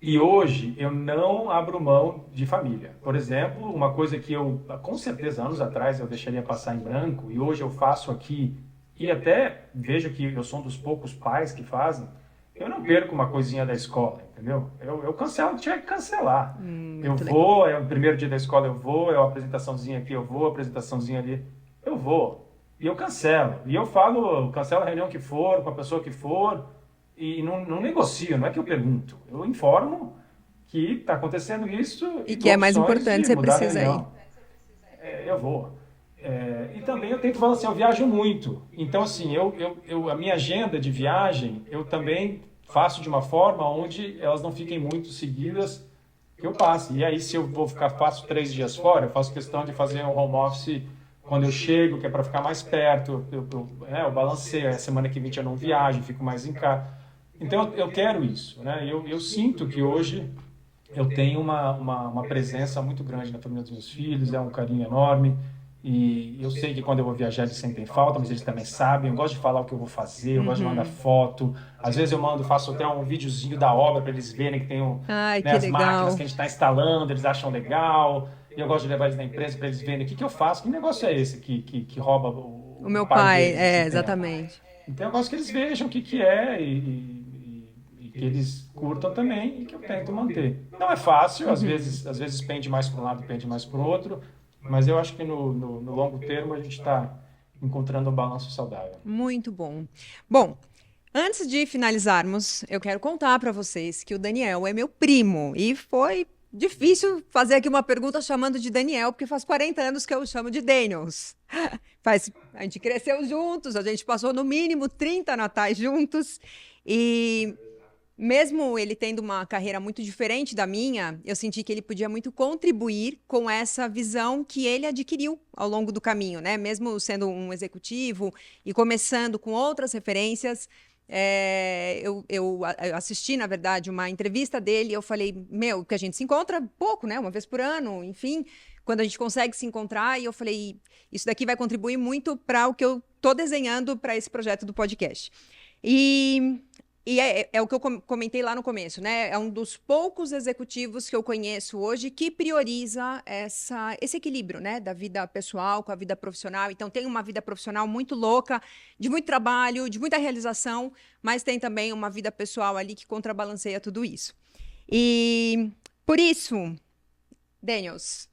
E hoje eu não abro mão de família. Por exemplo, uma coisa que eu, com certeza, anos atrás eu deixaria passar em branco e hoje eu faço aqui e até vejo que eu sou um dos poucos pais que fazem, eu não perco uma coisinha da escola, entendeu? Eu cancelo o que tiver que cancelar. Eu Muito legal. vou, é o primeiro dia da escola eu vou, é uma apresentaçãozinha aqui eu vou, apresentaçãozinha ali eu vou. E eu cancelo. E eu falo, cancelo a reunião que for, com a pessoa que for, e não negocio, não é que eu pergunto. Eu informo que está acontecendo isso E e que dou é mais opções importante, de você mudar a precisa ir. reunião. Eu vou. E também eu tento falar assim, eu viajo muito. Então, assim, a minha agenda de viagem, eu também faço de uma forma onde elas não fiquem muito seguidas que eu passe. E aí, se eu vou ficar, passo 3 dias fora, eu faço questão de fazer um home office quando eu chego, que é para ficar mais perto. Eu balanceio, a semana que vem eu não viajo, fico mais em casa. Então, eu quero isso, né? Eu sinto que hoje eu tenho uma presença muito grande na família dos meus filhos, é um carinho enorme. E eu sei que quando eu vou viajar eles sentem falta, mas eles também sabem. Eu gosto de falar o que eu vou fazer, eu gosto de mandar foto. Às vezes eu faço até um videozinho da obra para eles verem que tem Ai, né, que as máquinas legal. que a gente está instalando, eles acham legal. E eu gosto de levar eles na empresa para eles verem o que eu faço. Que negócio é esse que rouba O o meu pai pai, deles esse tempo? exatamente. Então eu gosto que eles vejam o que é e que eles curtam também e que eu tento manter. Não é fácil, às vezes pende mais para um lado, pende mais para o outro, mas eu acho que no longo termo a gente está encontrando um balanço saudável. Muito bom. Bom, antes de finalizarmos, eu quero contar para vocês que o Daniel é meu primo e foi difícil fazer aqui uma pergunta chamando de Daniel, porque faz 40 anos que eu o chamo de Daniels. A gente cresceu juntos, a gente passou no mínimo 30 natais juntos e mesmo ele tendo uma carreira muito diferente da minha, eu senti que ele podia muito contribuir com essa visão que ele adquiriu ao longo do caminho, né? Mesmo sendo um executivo e começando com outras referências, eu assisti, na verdade, uma entrevista dele e eu falei, meu, que a gente se encontra pouco, né? Uma vez por ano, enfim, quando a gente consegue se encontrar, e eu falei, isso daqui vai contribuir muito para o que eu estou desenhando para esse projeto do podcast. E é o que eu comentei lá no começo, né? É um dos poucos executivos que eu conheço hoje que prioriza esse equilíbrio, né? Da vida pessoal com a vida profissional. Então, tem uma vida profissional muito louca, de muito trabalho, de muita realização, mas tem também uma vida pessoal ali que contrabalanceia tudo isso. E por isso, Daniels,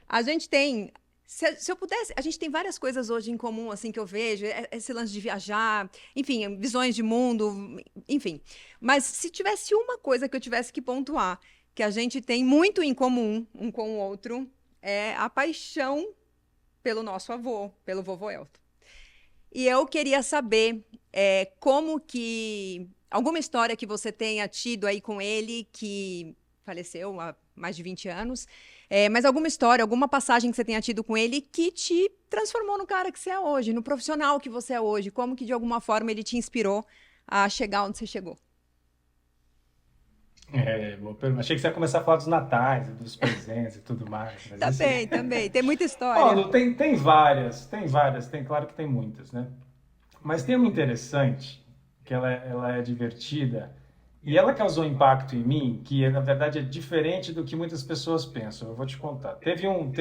a gente tem. Se eu pudesse, a gente tem várias coisas hoje em comum, assim, que eu vejo, esse lance de viajar, enfim, visões de mundo, enfim. Mas se tivesse uma coisa que eu tivesse que pontuar, que a gente tem muito em comum, um com o outro, é a paixão pelo nosso avô, pelo vovô Elton. E eu queria saber como que... Alguma história que você tenha tido aí com ele, que faleceu há mais de 20 anos, mas alguma história, alguma passagem que você tenha tido com ele que te transformou no cara que você é hoje, no profissional que você é hoje, como que de alguma forma ele te inspirou a chegar onde você chegou? Boa pergunta. Achei que você ia começar a falar dos natais, dos presentes e tudo mais. Mas assim, Também, tem muita ó, história. Lu, tem várias, claro que tem muitas, né? Mas tem uma interessante, que ela é divertida, e ela causou impacto em mim, que na verdade é diferente do que muitas pessoas pensam. Eu vou te contar. Teve um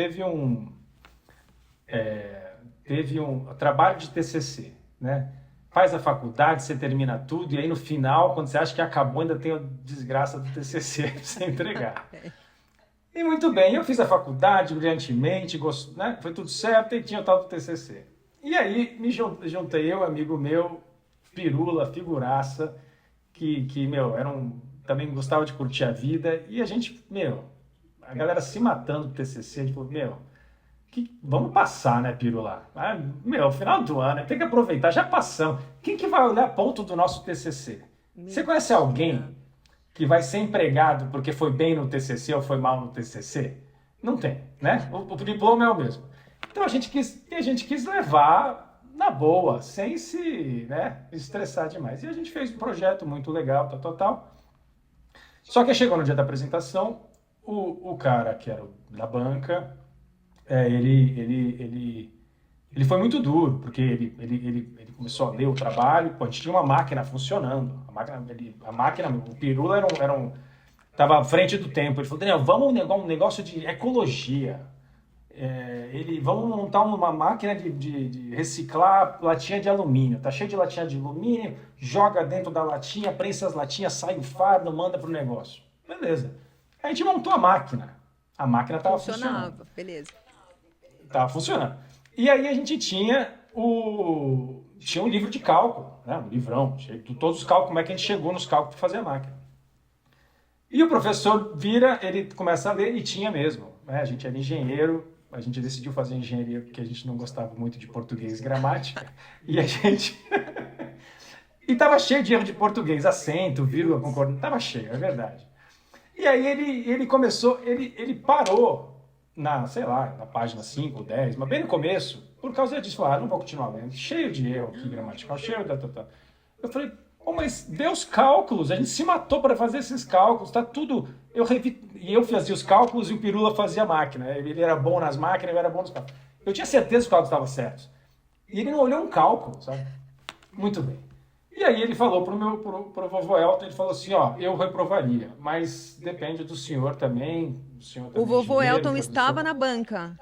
trabalho de TCC, né? Faz a faculdade, você termina tudo, e aí no final, quando você acha que acabou, ainda tem a desgraça do TCC para você entregar. E muito bem, eu fiz a faculdade brilhantemente, né? Foi tudo certo e tinha o tal do TCC. E aí me juntei eu, amigo meu, pirula, figuraça, que meu, também gostava de curtir a vida, e a gente, meu, a galera se matando do TCC, tipo, meu, vamos passar, né, pirula? Meu, final do ano, tem que aproveitar, já passamos. Quem que vai olhar ponto do nosso TCC? Você conhece alguém que vai ser empregado porque foi bem no TCC ou foi mal no TCC? Não tem, né? O diploma é o mesmo. Então a gente quis levar na boa, sem se, né, estressar demais. E a gente fez um projeto muito legal, tal. Só que chegou no dia da apresentação, o cara que era da banca, ele foi muito duro, porque ele começou a ler o trabalho, pô, a gente tinha uma máquina funcionando. A máquina, o Pirula estava à frente do tempo. Ele falou, Daniel, vamos um negócio de ecologia. Vamos montar uma máquina de reciclar latinha de alumínio. Tá cheio de latinha de alumínio, joga dentro da latinha, prensa as latinhas, sai o fardo, manda pro negócio. Beleza. A gente montou a máquina. A máquina estava funcionando. Beleza. Estava funcionando. E aí a gente tinha um livro de cálculo, né? Um livrão, cheio de todos os cálculos, como é que a gente chegou nos cálculos para fazer a máquina. E o professor vira, ele começa a ler, e tinha mesmo. Né? A gente era engenheiro, a gente decidiu fazer engenharia porque a gente não gostava muito de português e gramática, e a gente... e estava cheio de erro de português, acento, vírgula, concordância, estava cheio, é verdade. E aí ele começou, ele parou na página 5 ou 10, mas bem no começo, por causa disso, não vou continuar lendo, cheio de erro aqui gramatical, cheio de... Eu falei, mas dê os cálculos, a gente se matou para fazer esses cálculos, tá tudo... E eu fazia os cálculos e o Pirula fazia a máquina, ele era bom nas máquinas, eu era bom nos cálculos. Eu tinha certeza que os cálculos estavam certos. E ele não olhou um cálculo, sabe? Muito bem. E aí ele falou pro vovô Elton, ele falou assim, eu reprovaria, mas depende do senhor também. O vovô Elton estava na banca.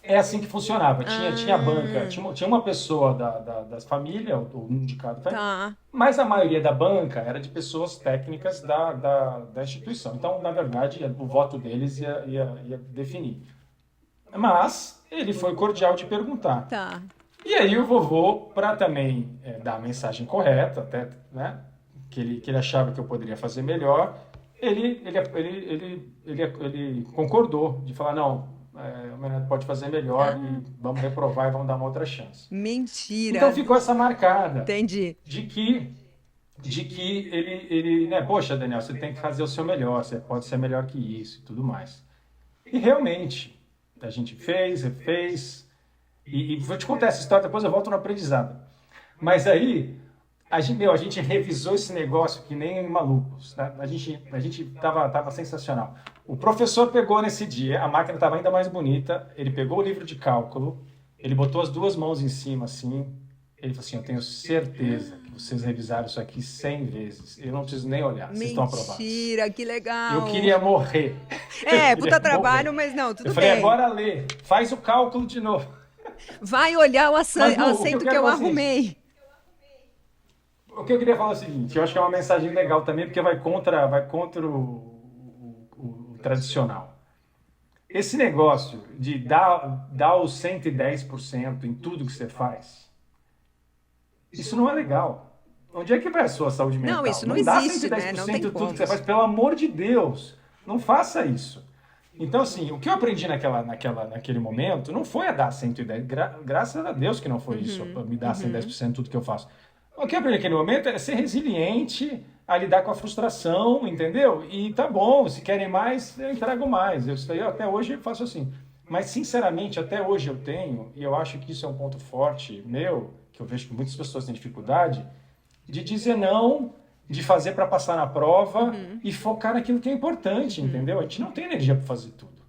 É assim que funcionava, tinha banca, tinha uma pessoa da família, ou um de cada família, mas a maioria da banca era de pessoas técnicas da instituição. Então, na verdade, o voto deles ia definir. Mas ele foi cordial de perguntar. Tá. E aí o vovô, para também dar a mensagem correta, até, né, que ele achava que eu poderia fazer melhor, ele concordou de falar, não, o Renato pode fazer melhor e vamos reprovar e vamos dar uma outra chance. Mentira! Então ficou essa marcada. Entendi. De que ele, né, poxa, Daniel, você tem que fazer o seu melhor, você pode ser melhor que isso e tudo mais. E realmente, a gente refez, e vou te contar essa história, depois eu volto no aprendizado. Mas aí, a gente revisou esse negócio que nem malucos, tá? A gente tava sensacional. O professor pegou nesse dia, a máquina estava ainda mais bonita, ele pegou o livro de cálculo, ele botou as duas mãos em cima, assim, ele falou assim, eu tenho certeza que vocês revisaram isso aqui 100 vezes, eu não preciso nem olhar, vocês estão aprovados. Mentira, que legal! Eu queria morrer. Puta trabalho, mas não, tudo bem. Eu falei, agora lê, faz o cálculo de novo. Vai olhar o assento que eu arrumei. O que eu queria falar é o seguinte, eu acho que é uma mensagem legal também, porque vai contra o tradicional. Esse negócio de dar os 110% em tudo que você faz, isso não é legal. Onde é que vai a sua saúde mental? Não, isso não Não existe, dá 110% né? Não tem de tudo como. que você faz, pelo amor de Deus. Não faça isso. Então, assim, o que eu aprendi naquele momento não foi a dar 110%. Graças a Deus que não foi isso, me dar 110% de tudo que eu faço. O que eu aprendi naquele momento é ser resiliente, a lidar com a frustração, entendeu? E tá bom, se querem mais, eu entrego mais. Eu até hoje faço assim. Mas, sinceramente, até hoje eu tenho, e eu acho que isso é um ponto forte meu, que eu vejo que muitas pessoas têm dificuldade, de dizer não, de fazer para passar na prova e focar naquilo que é importante, entendeu? A gente não tem energia para fazer tudo.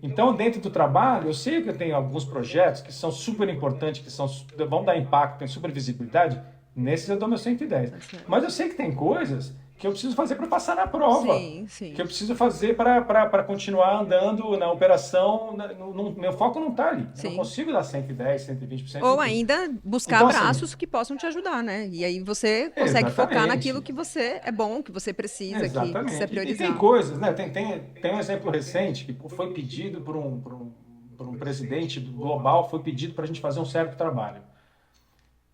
Então, dentro do trabalho, eu sei que eu tenho alguns projetos que são super importantes, vão dar impacto, têm super visibilidade. Nesses eu dou meu 110. Mas eu sei que tem coisas que eu preciso fazer para passar na prova. Sim. Que eu preciso fazer para continuar andando na operação. Meu foco não está ali. Eu não consigo dar 110, 120%. Ou ainda buscar então, abraços assim, que possam te ajudar, né? E aí você consegue focar naquilo que você é bom, que você precisa, que precisa priorizar. E tem coisas, né? Tem um exemplo recente que foi pedido por um presidente global, foi pedido para a gente fazer um certo trabalho.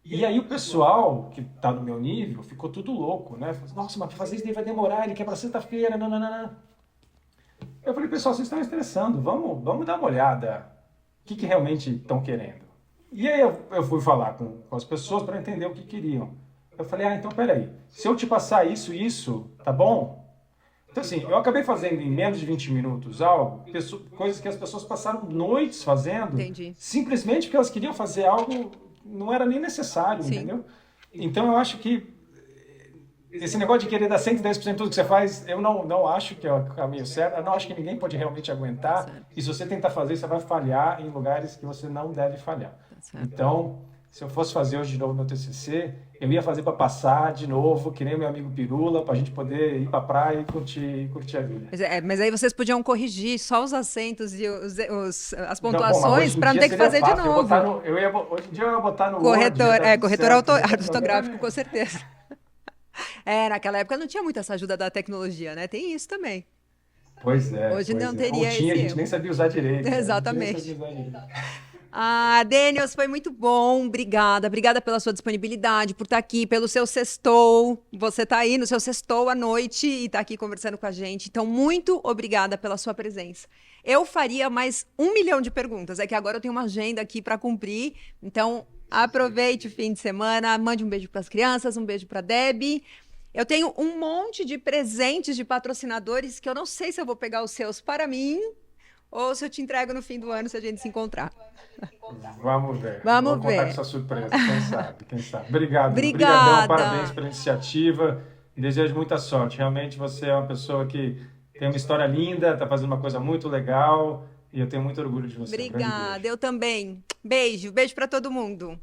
E aí o pessoal que está no meu nível ficou tudo louco, né? Nossa, mas para fazer isso daí vai demorar, ele quer para sexta-feira, não. Eu falei, pessoal, vocês estão estressando, vamos dar uma olhada o que realmente estão querendo. E aí eu fui falar com as pessoas para entender o que queriam. Eu falei, então peraí, se eu te passar isso, tá bom? Então assim, eu acabei fazendo em menos de 20 minutos coisas que as pessoas passaram noites fazendo, simplesmente porque elas queriam fazer algo... não era nem necessário, entendeu? Então, eu acho que esse negócio de querer dar 110% de tudo que você faz, eu não acho que é o caminho certo. Eu não acho que ninguém pode realmente aguentar. E se você tentar fazer, você vai falhar em lugares que você não deve falhar. Então, se eu fosse fazer hoje de novo meu TCC, eu ia fazer para passar de novo, que nem o meu amigo Pirula, para a gente poder ir para a praia e curtir a vida. Mas aí vocês podiam corrigir só os acentos e as Não, bom, mas pontuações hoje em para não dia ter que seria fazer de fácil. novo. Hoje em dia eu ia botar no Corretor, Word, ia dar tudo corretor certo, ortográfico, com certeza. Naquela época não tinha muito essa ajuda da tecnologia, né? Tem isso também. Pois é. Hoje pois não é. teria Ou tinha, a esse gente erro. nem sabia usar direito. Né? Exatamente. A gente nem sabia usar direito. Daniels, foi muito bom, obrigada. Obrigada pela sua disponibilidade, por estar aqui, pelo seu sextou. Você está aí no seu sextou à noite e está aqui conversando com a gente. Então, muito obrigada pela sua presença. Eu faria mais 1 milhão de perguntas, é que agora eu tenho uma agenda aqui para cumprir. Então, aproveite o fim de semana, mande um beijo para as crianças, um beijo para a Debbie. Eu tenho um monte de presentes de patrocinadores que eu não sei se eu vou pegar os seus para mim ou se eu te entrego no fim do ano se a gente se encontrar. Vamos ver. Vamos Vou contar ver. com essa surpresa, quem sabe, quem sabe. Obrigado. Obrigada. Obrigadão, parabéns pela iniciativa e desejo muita sorte. Realmente você é uma pessoa que tem uma história linda, está fazendo uma coisa muito legal e eu tenho muito orgulho de você. Um grande Obrigada, beijo. eu também. Beijo para todo mundo.